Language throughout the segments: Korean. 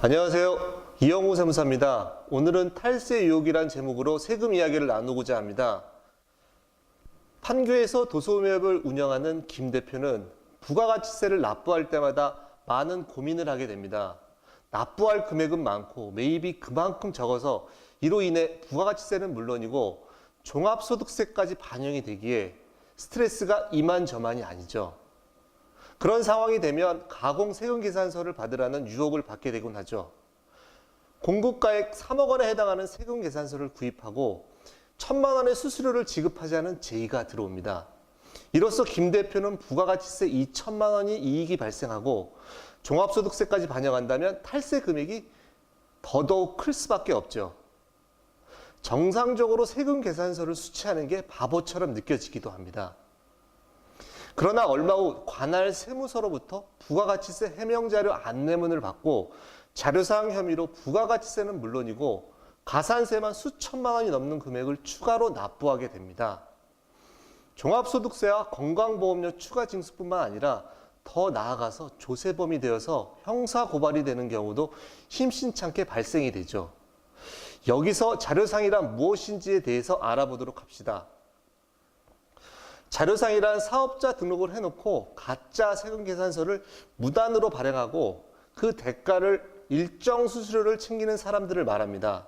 안녕하세요. 이영호 세무사입니다. 오늘은 탈세 유혹이란 제목으로 세금 이야기를 나누고자 합니다. 판교에서 도소매업을 운영하는 김 대표는 부가가치세를 납부할 때마다 많은 고민을 하게 됩니다. 납부할 금액은 많고 매입이 그만큼 적어서 이로 인해 부가가치세는 물론이고 종합소득세까지 반영이 되기에 스트레스가 이만저만이 아니죠. 그런 상황이 되면 가공세금계산서를 받으라는 유혹을 받게 되곤 하죠. 공급가액 3억 원에 해당하는 세금계산서를 구입하고 1,000만 원의 수수료를 지급하자는 제의가 들어옵니다. 이로써 김 대표는 부가가치세 2천만 원이 이익이 발생하고 종합소득세까지 반영한다면 탈세 금액이 더더욱 클 수밖에 없죠. 정상적으로 세금계산서를 수취하는 게 바보처럼 느껴지기도 합니다. 그러나 얼마 후 관할 세무서로부터 부가가치세 해명자료 안내문을 받고 자료사항 혐의로 부가가치세는 물론이고 가산세만 수천만 원이 넘는 금액을 추가로 납부하게 됩니다. 종합소득세와 건강보험료 추가 징수뿐만 아니라 더 나아가서 조세범이 되어서 형사고발이 되는 경우도 심심찮게 발생이 되죠. 여기서 자료상이란 무엇인지에 대해서 알아보도록 합시다. 자료상이란 사업자 등록을 해놓고 가짜 세금계산서를 무단으로 발행하고 그 대가를 일정 수수료를 챙기는 사람들을 말합니다.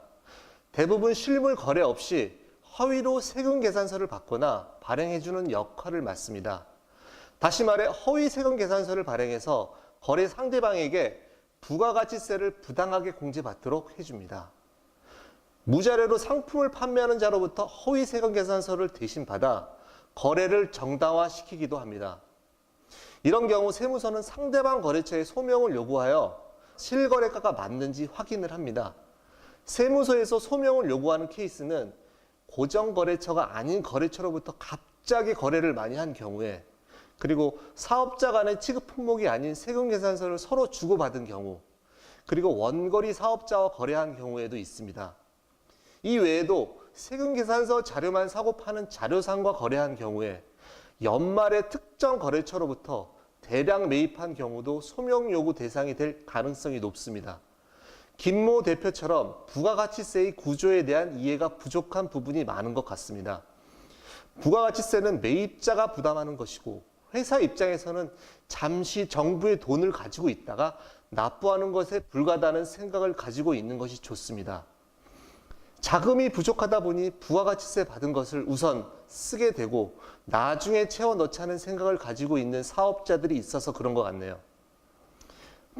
대부분 실물 거래 없이 허위로 세금계산서를 받거나 발행해주는 역할을 맡습니다. 다시 말해 허위 세금계산서를 발행해서 거래 상대방에게 부가가치세를 부당하게 공제받도록 해줍니다. 무자료로 상품을 판매하는 자로부터 허위 세금계산서를 대신 받아 거래를 정당화시키기도 합니다. 이런 경우 세무서는 상대방 거래처에 소명을 요구하여 실거래가가 맞는지 확인을 합니다. 세무서에서 소명을 요구하는 케이스는 고정거래처가 아닌 거래처로부터 갑자기 거래를 많이 한 경우에, 그리고 사업자 간의 취급 품목이 아닌 세금계산서를 서로 주고받은 경우, 그리고 원거리 사업자와 거래한 경우에도 있습니다. 이 외에도 세금계산서 자료만 사고 파는 자료상과 거래한 경우에 연말에 특정 거래처로부터 대량 매입한 경우도 소명 요구 대상이 될 가능성이 높습니다. 김모 대표처럼 부가가치세의 구조에 대한 이해가 부족한 부분이 많은 것 같습니다. 부가가치세는 매입자가 부담하는 것이고 회사 입장에서는 잠시 정부의 돈을 가지고 있다가 납부하는 것에 불과하다는 생각을 가지고 있는 것이 좋습니다. 자금이 부족하다 보니 부가가치세 받은 것을 우선 쓰게 되고 나중에 채워 넣자는 생각을 가지고 있는 사업자들이 있어서 그런 것 같네요.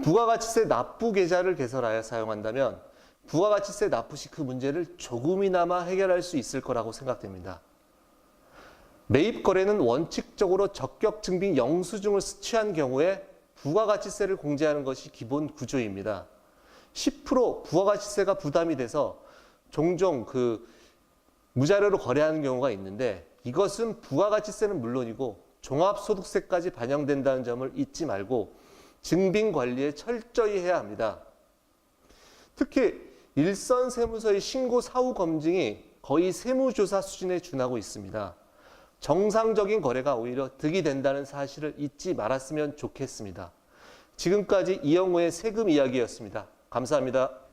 부가가치세 납부 계좌를 개설하여 사용한다면 부가가치세 납부 시 그 문제를 조금이나마 해결할 수 있을 거라고 생각됩니다. 매입 거래는 원칙적으로 적격 증빙 영수증을 수취한 경우에 부가가치세를 공제하는 것이 기본 구조입니다. 10% 부가가치세가 부담이 돼서 종종 무자료로 거래하는 경우가 있는데 이것은 부가가치세는 물론이고 종합소득세까지 반영된다는 점을 잊지 말고 증빙 관리에 철저히 해야 합니다. 특히 일선세무서의 신고 사후 검증이 거의 세무조사 수준에 준하고 있습니다. 정상적인 거래가 오히려 득이 된다는 사실을 잊지 말았으면 좋겠습니다. 지금까지 이영호의 세금 이야기였습니다. 감사합니다.